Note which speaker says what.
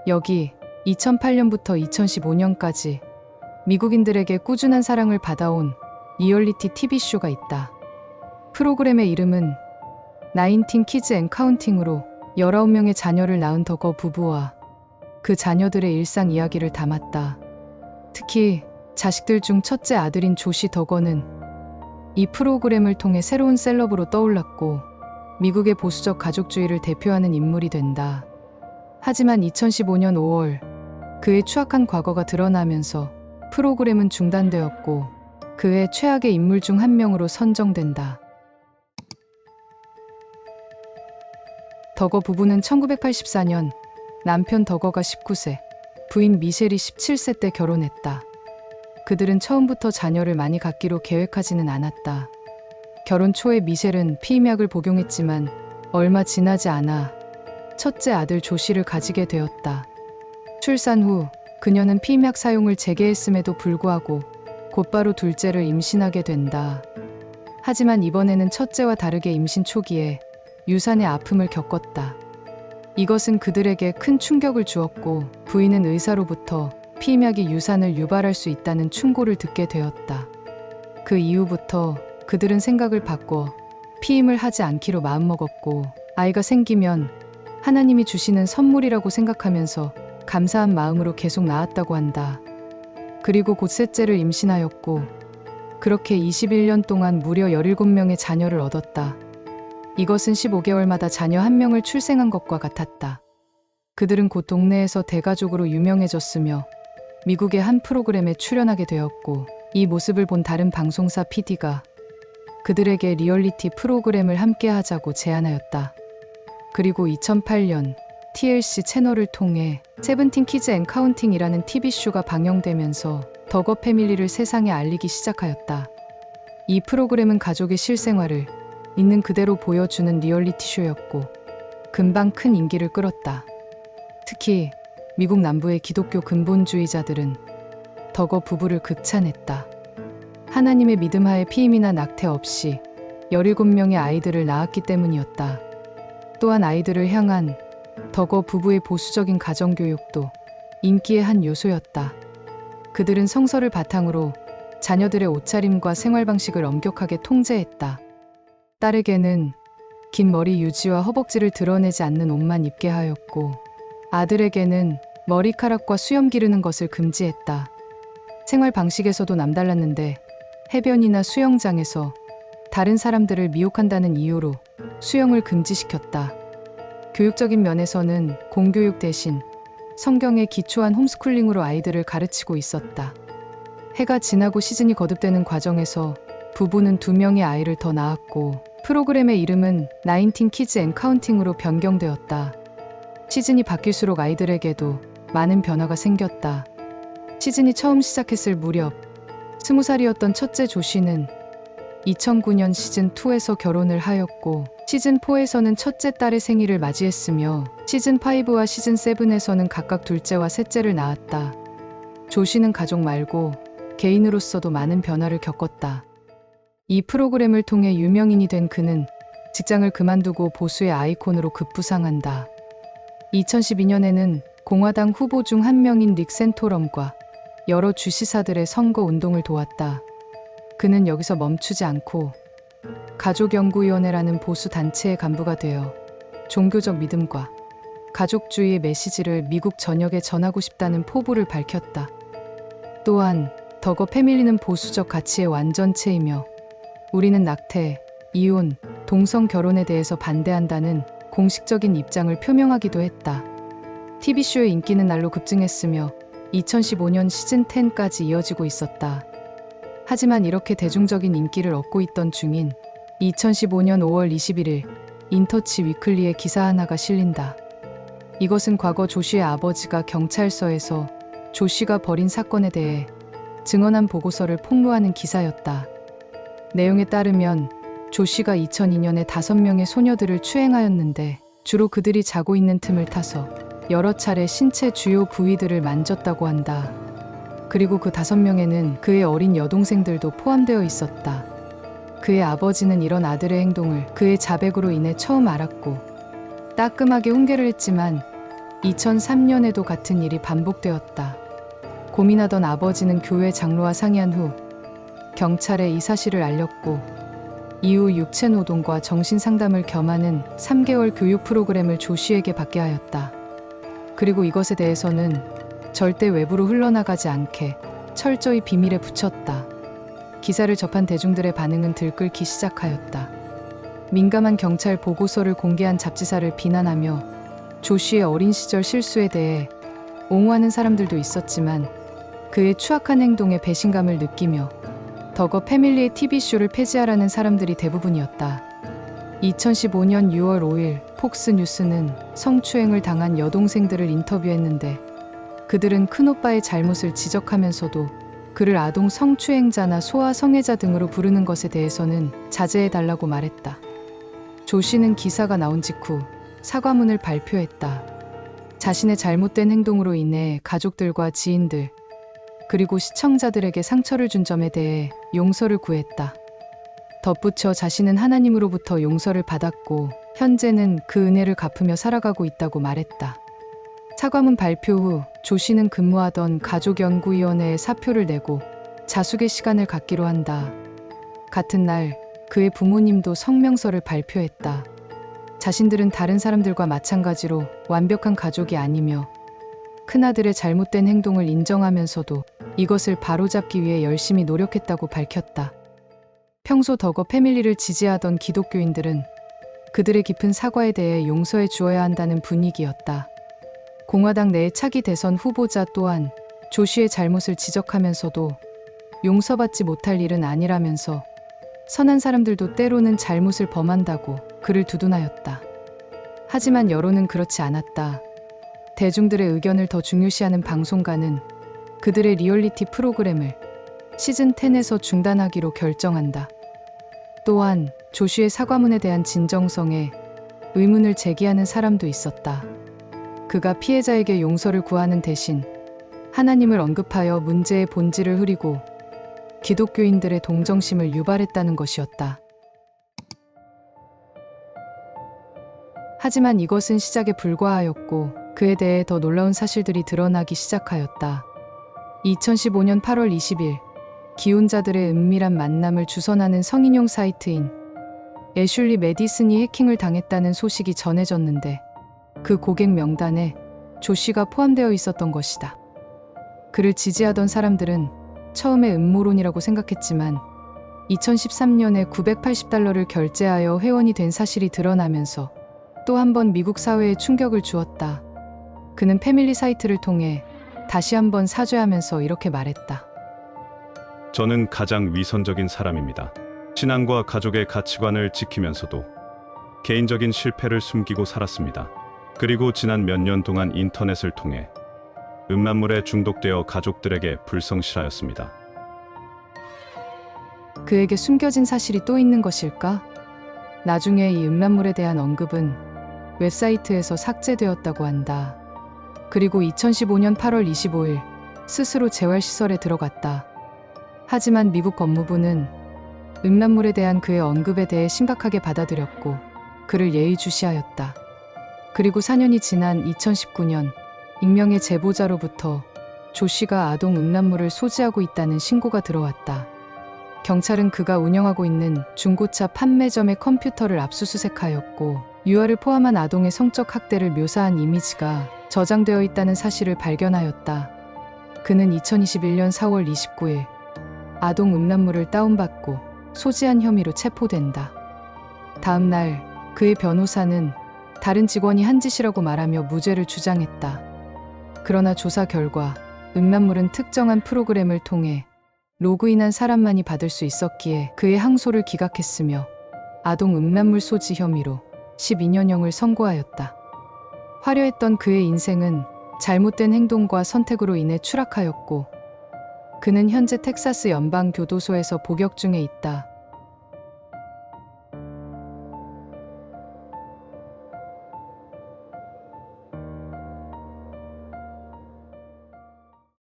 Speaker 1: 여기 2008년부터 2015년까지 미국인들에게 꾸준한 사랑을 받아온 리얼리티 TV쇼가 있다. 프로그램의 이름은 19 키즈 앤 카운팅으로 19명의 자녀를 낳은 덕어 부부와 그 자녀들의 일상 이야기를 담았다. 특히 자식들 중 첫째 아들인 조시 덕어는 이 프로그램을 통해 새로운 셀럽으로 떠올랐고 미국의 보수적 가족주의를 대표하는 인물이 된다. 하지만 2015년 5월 그의 추악한 과거가 드러나면서 프로그램은 중단되었고 그의 최악의 인물 중 한 명으로 선정된다. 덕어 부부는 1984년 남편 덕어가 19세, 부인 미셸이 17세 때 결혼했다. 그들은 처음부터 자녀를 많이 갖기로 계획하지는 않았다. 결혼 초에 미셸은 피임약을 복용했지만 얼마 지나지 않아 첫째 아들 조시를 가지게 되었다. 출산 후 그녀는 피임약 사용을 재개했음에도 불구하고 곧바로 둘째를 임신하게 된다. 하지만 이번에는 첫째와 다르게 임신 초기에 유산의 아픔을 겪었다. 이것은 그들에게 큰 충격을 주었고 부인은 의사로부터 피임약이 유산을 유발할 수 있다는 충고를 듣게 되었다. 그 이후부터 그들은 생각을 바꿔 피임을 하지 않기로 마음먹었고 아이가 생기면 하나님이 주시는 선물이라고 생각하면서 감사한 마음으로 계속 낳았다고 한다. 그리고 곧 셋째를 임신하였고 그렇게 21년 동안 무려 17명의 자녀를 얻었다. 이것은 15개월마다 자녀 한 명을 출생한 것과 같았다. 그들은 곧 동네에서 대가족으로 유명해졌으며 미국의 한 프로그램에 출연하게 되었고 이 모습을 본 다른 방송사 PD가 그들에게 리얼리티 프로그램을 함께 하자고 제안하였다. 그리고 2008년 TLC 채널을 통해 17 키즈 앤 카운팅이라는 TV쇼가 방영되면서 덕어 패밀리를 세상에 알리기 시작하였다. 이 프로그램은 가족의 실생활을 있는 그대로 보여주는 리얼리티 쇼였고 금방 큰 인기를 끌었다. 특히 미국 남부의 기독교 근본주의자들은 덕어 부부를 극찬했다. 하나님의 믿음 하에 피임이나 낙태 없이 17명의 아이들을 낳았기 때문이었다. 또한 아이들을 향한 덕어 부부의 보수적인 가정교육도 인기의 한 요소였다. 그들은 성서를 바탕으로 자녀들의 옷차림과 생활 방식을 엄격하게 통제했다. 딸에게는 긴 머리 유지와 허벅지를 드러내지 않는 옷만 입게 하였고 아들에게는 머리카락과 수염 기르는 것을 금지했다. 생활 방식에서도 남달랐는데 해변이나 수영장에서 다른 사람들을 미혹한다는 이유로 수영을 금지시켰다. 교육적인 면에서는 공교육 대신 성경에 기초한 홈스쿨링으로 아이들을 가르치고 있었다. 해가 지나고 시즌이 거듭되는 과정에서 부부는 2명의 아이를 더 낳았고 프로그램의 이름은 19 키즈 앤 카운팅으로 변경되었다. 시즌이 바뀔수록 아이들에게도 많은 변화가 생겼다. 시즌이 처음 시작했을 무렵 20살이었던 첫째 조시는 2009년 시즌2에서 결혼을 하였고 시즌4에서는 첫째 딸의 생일을 맞이했으며 시즌5와 시즌7에서는 각각 둘째와 셋째를 낳았다. 조시는 가족 말고 개인으로서도 많은 변화를 겪었다. 이 프로그램을 통해 유명인이 된 그는 직장을 그만두고 보수의 아이콘으로 급부상한다. 2012년에는 공화당 후보 중 한 명인 릭 센토럼과 여러 주시사들의 선거 운동을 도왔다. 그는 여기서 멈추지 않고 가족연구위원회라는 보수 단체의 간부가 되어 종교적 믿음과 가족주의의 메시지를 미국 전역에 전하고 싶다는 포부를 밝혔다. 또한 덕어 패밀리는 보수적 가치의 완전체이며 우리는 낙태, 이혼, 동성 결혼에 대해서 반대한다는 공식적인 입장을 표명하기도 했다. TV쇼의 인기는 날로 급증했으며 2015년 시즌10까지 이어지고 있었다. 하지만 이렇게 대중적인 인기를 얻고 있던 중인 2015년 5월 21일 인터치 위클리에 기사 하나가 실린다. 이것은 과거 조시의 아버지가 경찰서에서 조시가 벌인 사건에 대해 증언한 보고서를 폭로하는 기사였다. 내용에 따르면 조시가 2002년에 5명의 소녀들을 추행하였는데 주로 그들이 자고 있는 틈을 타서 여러 차례 신체 주요 부위들을 만졌다고 한다. 그리고 그 5명에는 그의 어린 여동생들도 포함되어 있었다. 그의 아버지는 이런 아들의 행동을 그의 자백으로 인해 처음 알았고 따끔하게 훈계를 했지만 2003년에도 같은 일이 반복되었다. 고민하던 아버지는 교회 장로와 상의한 후 경찰에 이 사실을 알렸고 이후 육체노동과 정신상담을 겸하는 3개월 교육 프로그램을 조 씨에게 받게 하였다. 그리고 이것에 대해서는 절대 외부로 흘러나가지 않게 철저히 비밀에 붙였다. 기사를 접한 대중들의 반응은 들끓기 시작하였다. 민감한 경찰 보고서를 공개한 잡지사를 비난하며 조 씨의 어린 시절 실수에 대해 옹호하는 사람들도 있었지만 그의 추악한 행동에 배신감을 느끼며 더거 패밀리의 TV쇼를 폐지하라는 사람들이 대부분이었다. 2015년 6월 5일 폭스뉴스는 성추행을 당한 여동생들을 인터뷰했는데 그들은 큰오빠의 잘못을 지적하면서도 그를 아동 성추행자나 소아 성애자 등으로 부르는 것에 대해서는 자제해달라고 말했다. 조 씨는 기사가 나온 직후 사과문을 발표했다. 자신의 잘못된 행동으로 인해 가족들과 지인들 그리고 시청자들에게 상처를 준 점에 대해 용서를 구했다. 덧붙여 자신은 하나님으로부터 용서를 받았고 현재는 그 은혜를 갚으며 살아가고 있다고 말했다. 사과문 발표 후 조 씨는 근무하던 가족연구위원회에 사표를 내고 자숙의 시간을 갖기로 한다. 같은 날 그의 부모님도 성명서를 발표했다. 자신들은 다른 사람들과 마찬가지로 완벽한 가족이 아니며 큰아들의 잘못된 행동을 인정하면서도 이것을 바로잡기 위해 열심히 노력했다고 밝혔다. 평소 더거 패밀리를 지지하던 기독교인들은 그들의 깊은 사과에 대해 용서해 주어야 한다는 분위기였다. 공화당 내 차기 대선 후보자 또한 조 씨의 잘못을 지적하면서도 용서받지 못할 일은 아니라면서 선한 사람들도 때로는 잘못을 범한다고 그를 두둔하였다. 하지만 여론은 그렇지 않았다. 대중들의 의견을 더 중요시하는 방송가는 그들의 리얼리티 프로그램을 시즌 10에서 중단하기로 결정한다. 또한 조 씨의 사과문에 대한 진정성에 의문을 제기하는 사람도 있었다. 그가 피해자에게 용서를 구하는 대신 하나님을 언급하여 문제의 본질을 흐리고 기독교인들의 동정심을 유발했다는 것이었다. 하지만 이것은 시작에 불과하였고 그에 대해 더 놀라운 사실들이 드러나기 시작하였다. 2015년 8월 20일 기혼자들의 은밀한 만남을 주선하는 성인용 사이트인 애슐리 메디슨이 해킹을 당했다는 소식이 전해졌는데 그 고객 명단에 조 씨가 포함되어 있었던 것이다. 그를 지지하던 사람들은 처음에 음모론이라고 생각했지만 2013년에 $980를 결제하여 회원이 된 사실이 드러나면서 또 한 번 미국 사회에 충격을 주었다. 그는 패밀리 사이트를 통해 다시 한번 사죄하면서 이렇게 말했다.
Speaker 2: 저는 가장 위선적인 사람입니다. 신앙과 가족의 가치관을 지키면서도 개인적인 실패를 숨기고 살았습니다. 그리고 지난 몇 년 동안 인터넷을 통해 음란물에 중독되어 가족들에게 불성실하였습니다.
Speaker 1: 그에게 숨겨진 사실이 또 있는 것일까? 나중에 이 음란물에 대한 언급은 웹사이트에서 삭제되었다고 한다. 그리고 2015년 8월 25일 스스로 재활시설에 들어갔다. 하지만 미국 법무부는 음란물에 대한 그의 언급에 대해 심각하게 받아들였고 그를 예의주시하였다. 그리고 4년이 지난 2019년 익명의 제보자로부터 조 씨가 아동 음란물을 소지하고 있다는 신고가 들어왔다. 경찰은 그가 운영하고 있는 중고차 판매점의 컴퓨터를 압수수색하였고 유아를 포함한 아동의 성적 학대를 묘사한 이미지가 저장되어 있다는 사실을 발견하였다. 그는 2021년 4월 29일 아동 음란물을 다운받고 소지한 혐의로 체포된다. 다음 날 그의 변호사는 다른 직원이 한 짓이라고 말하며 무죄를 주장했다. 그러나 조사 결과 음란물은 특정한 프로그램을 통해 로그인한 사람만이 받을 수 있었기에 그의 항소를 기각했으며 아동 음란물 소지 혐의로 12년형을 선고하였다. 화려했던 그의 인생은 잘못된 행동과 선택으로 인해 추락하였고 그는 현재 텍사스 연방교도소에서 복역 중에 있다.